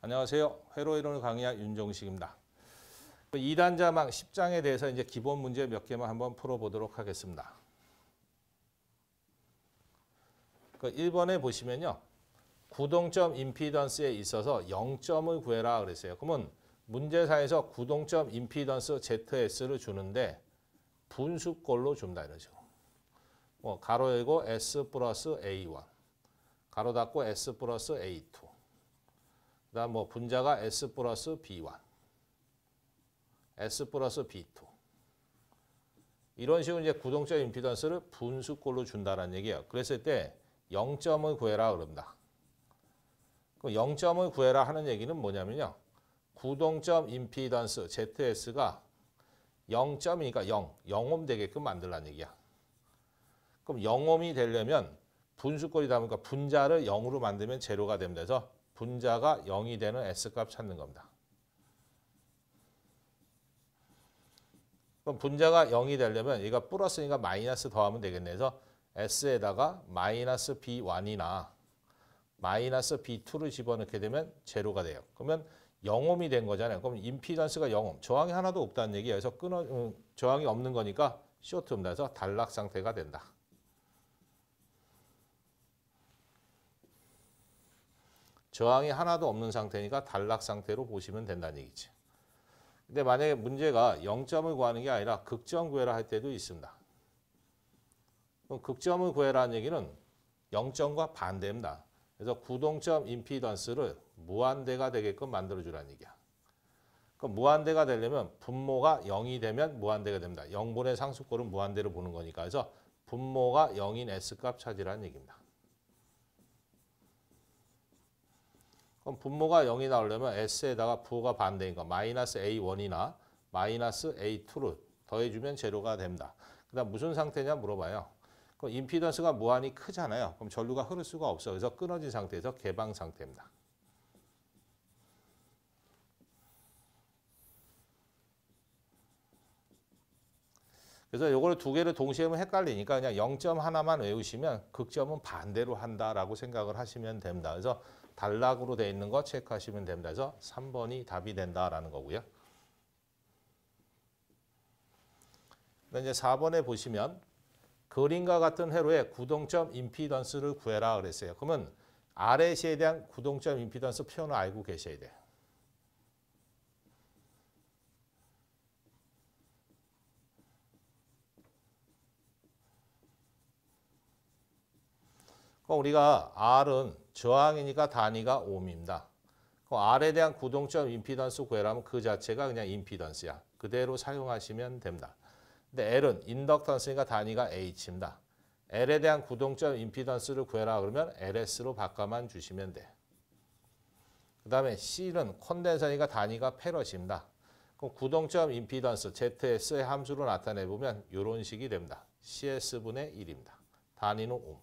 안녕하세요. 회로 이론을 강의한 윤종식입니다. 2단자망 10장에 대해서 이제 기본 문제 몇 개만 한번 풀어보도록 하겠습니다. 1번에 보시면요. 구동점 임피던스에 있어서 0점을 구해라 그랬어요. 그러면 문제사에서 구동점 임피던스 ZS를 주는데 분수꼴로 준다 이러죠. 가로 열고 S 플러스 A1, 가로 닫고 S 플러스 A2. 그 다음 분자가 S 플러스 B1, S 플러스 B2. 이런 식으로 이제 구동점 임피던스를 분수꼴로 준다는 얘기예요. 그랬을 때 0점을 구해라 그런다. 그럼 0점을 구해라 하는 얘기는 뭐냐면요. 구동점 임피던스 ZS가 0점이니까 0옴 되게끔 만들라는 얘기야. 그럼 0옴이 되려면 분수꼴이다 보니까 분자를 0으로 만들면 제로가 됩니다. 그래서 분자가 0이 되는 S값 찾는 겁니다. 그럼 분자가 0이 되려면 얘가 플러스니까 마이너스 더하면 되겠네. 그래서 S에다가 마이너스 B1이나 마이너스 B2를 집어넣게 되면 제로가 돼요. 그러면 0옴이 된 거잖아요. 그럼 임피던스가 0옴. 저항이 하나도 없다는 얘기예요. 그래서 저항이 없는 거니까 쇼트입니다. 그래서 단락 상태가 된다. 저항이 하나도 없는 상태니까 단락 상태로 보시면 된다는 얘기지. 근데 만약에 문제가 0점을 구하는 게 아니라 극점 구해라 할 때도 있습니다. 그럼 극점을 구해라는 얘기는 0점과 반대입니다. 그래서 구동점 임피던스를 무한대가 되게끔 만들어주라는 얘기야. 그럼 무한대가 되려면 분모가 0이 되면 무한대가 됩니다. 0분의 상수꼴은 무한대로 보는 거니까. 그래서 분모가 0인 S값 찾으라는 얘기입니다. 그럼 분모가 0이 나오려면 S에다가 부호가 반대니까 마이너스 A1이나 마이너스 A2를 더해주면 제로가 됩니다. 그 다음 무슨 상태냐 물어봐요. 그럼 임피던스가 무한히 크잖아요. 그럼 전류가 흐를 수가 없어. 그래서 끊어진 상태에서 개방 상태입니다. 그래서 요거를 두 개를 동시에 하면 헷갈리니까 그냥 0점 하나만 외우시면 극점은 반대로 한다라고 생각을 하시면 됩니다. 그래서 단락으로 되어 있는 거 체크하시면 됩니다. 그래서 3번이 답이 된다라는 거고요. 이제 4번에 보시면 그림과 같은 회로의 구동점 임피던스를 구해라 그랬어요. 그러면 RS에 대한 구동점 임피던스 표현을 알고 계셔야 돼요. 그럼 우리가 R은 저항이니까 단위가 옴입니다. 그럼 R에 대한 구동점 임피던스 구해라면 그 자체가 그냥 임피던스야. 그대로 사용하시면 됩니다. 근데 L은 인덕턴스니까 단위가 H입니다. L에 대한 구동점 임피던스를 구해라 그러면 LS로 바꿔만 주시면 돼. 그 다음에 C는 콘덴서니까 단위가 페럿입니다. 그럼 구동점 임피던스 ZS의 함수로 나타내보면 이런 식이 됩니다. CS분의 1입니다. 단위는 옴.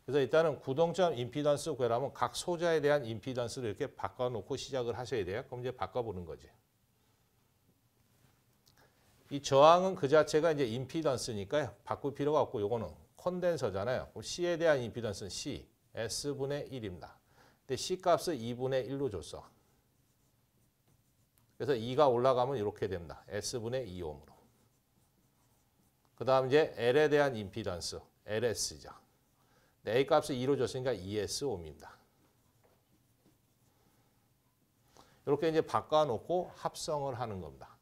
그래서 일단은 구동점 임피던스 구해라면 각 소자에 대한 임피던스를 이렇게 바꿔놓고 시작을 하셔야 돼요. 그럼 이제 바꿔보는 거지. 이 저항은 그 자체가 이제 임피던스니까요. 바꿀 필요가 없고 요거는 콘덴서잖아요. 그럼 C에 대한 임피던스는 C, S분의 1입니다. 근데 C 값을 2분의 1로 줬어. 그래서 2가 올라가면 이렇게 됩니다. S분의 2옴으로. 그 다음 이제 L에 대한 임피던스, LS죠. A 값을 2로 줬으니까 ES옴입니다. 이렇게 이제 바꿔놓고 합성을 하는 겁니다.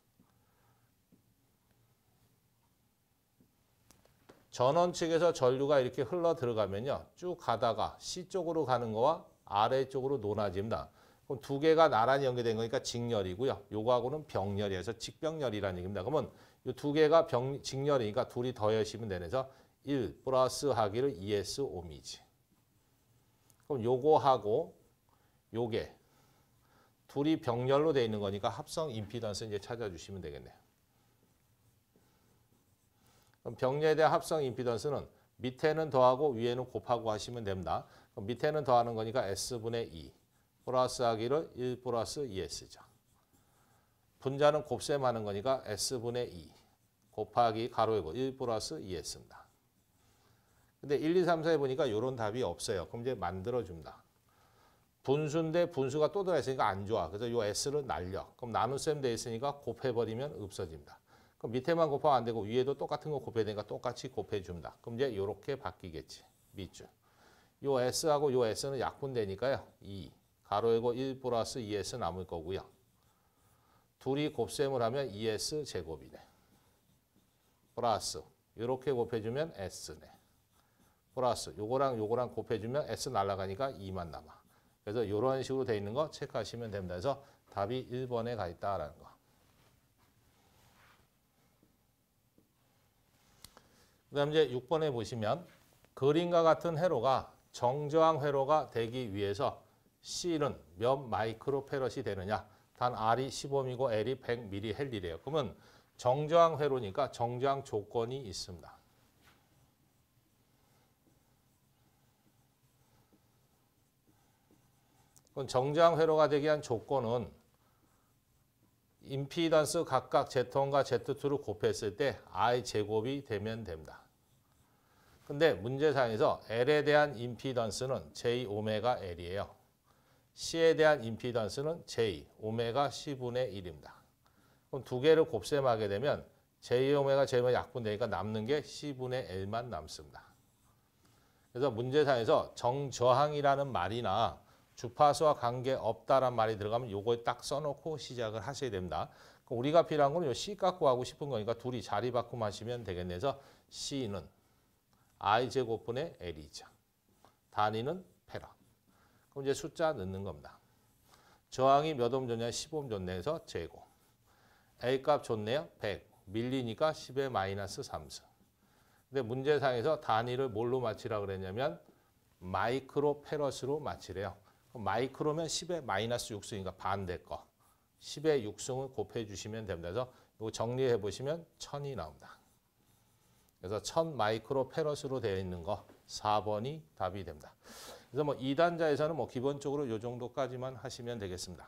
전원 측에서 전류가 이렇게 흘러 들어가면요. 쭉 가다가 C 쪽으로 가는 거와 아래쪽으로 논아집니다. 그럼 두 개가 나란히 연결된 거니까 직렬이고요. 요거하고는 병렬이어서 직병렬이라는 얘기입니다. 그러면 이 두 개가 직렬이니까 둘이 더하시면 되면서 1 플러스 하기를 ES옴이지. 그럼 요거하고 요게 둘이 병렬로 되어 있는 거니까 합성 임피던스 이제 찾아주시면 되겠네요. 그럼 병렬에 대한 합성 임피던스는 밑에는 더하고 위에는 곱하고 하시면 됩니다. 그럼 밑에는 더하는 거니까 S분의 2 플러스 하기를 1 플러스 ES죠. 분자는 곱셈하는 거니까 S분의 2 곱하기 가로 열고 1 플러스 ES입니다. 근데 1, 2, 3, 4에 보니까 이런 답이 없어요. 그럼 이제 만들어줍니다. 분수인데 분수가 또 들어있으니까 안 좋아. 그래서 요 S를 날려. 그럼 나눗셈 돼 있으니까 곱해버리면 없어집니다. 그럼 밑에만 곱하면 안 되고 위에도 똑같은 거 곱해야 되니까 똑같이 곱해줍니다. 그럼 이제 요렇게 바뀌겠지. 밑줄. 요 S하고 요 S는 약분되니까요. 2. 가로이고 1 플러스 2S 남을 거고요. 둘이 곱셈을 하면 2S 제곱이네. 플러스 이렇게 곱해주면 S네. 플러스 요거랑 요거랑 곱해주면 S 날아가니까 2만 남아. 그래서 이런 식으로 돼 있는 거 체크하시면 됩니다. 그래서 답이 1번에 가 있다라는 거. 그 다음 이제 6번에 보시면 그림과 같은 회로가 정저항 회로가 되기 위해서 C는 몇 마이크로페럿이 되느냐. 단 R이 15mm이고 L이 100mH이래요. 그러면 정저항 회로니까 정저항 조건이 있습니다. 그럼 정저항 회로가 되기 위한 조건은 임피던스 각각 Z1과 Z2를 곱했을 때 I 제곱이 되면 됩니다. 근데 문제상에서 L에 대한 임피던스는 J 오메가 L이에요. C에 대한 임피던스는 J 오메가 C분의 1입니다. 그럼 두 개를 곱셈하게 되면 J 오메가 J만 약분되니까 남는 게 C분의 L만 남습니다. 그래서 문제상에서 정저항이라는 말이나 주파수와 관계없다란 말이 들어가면 요걸 딱 써놓고 시작을 하셔야 됩니다. 그럼 우리가 필요한 건 요 C 갖고 하고 싶은 거니까 둘이 자리 바꿈하시면 되겠네. 그래서 C는 I제곱분의 L이죠. 단위는 페라. 그럼 이제 숫자 넣는 겁니다. 저항이 몇 옴 줬냐? 10옴 줬네. 해서 제곱. L값 줬네요. 100. 밀리니까 10의 마이너스 3승. 근데 문제상에서 단위를 뭘로 맞추라 그랬냐면 마이크로 페럿으로 맞추래요. 그럼 마이크로면 10의 마이너스 6승이니까 반대 거. 10의 6승을 곱해 주시면 됩니다. 그래서 이거 정리해 보시면 1000이 나옵니다. 그래서 1000 마이크로 페럿으로 되어 있는 거 4번이 답이 됩니다. 그래서 뭐 2단자에서는 뭐 기본적으로 이 정도까지만 하시면 되겠습니다.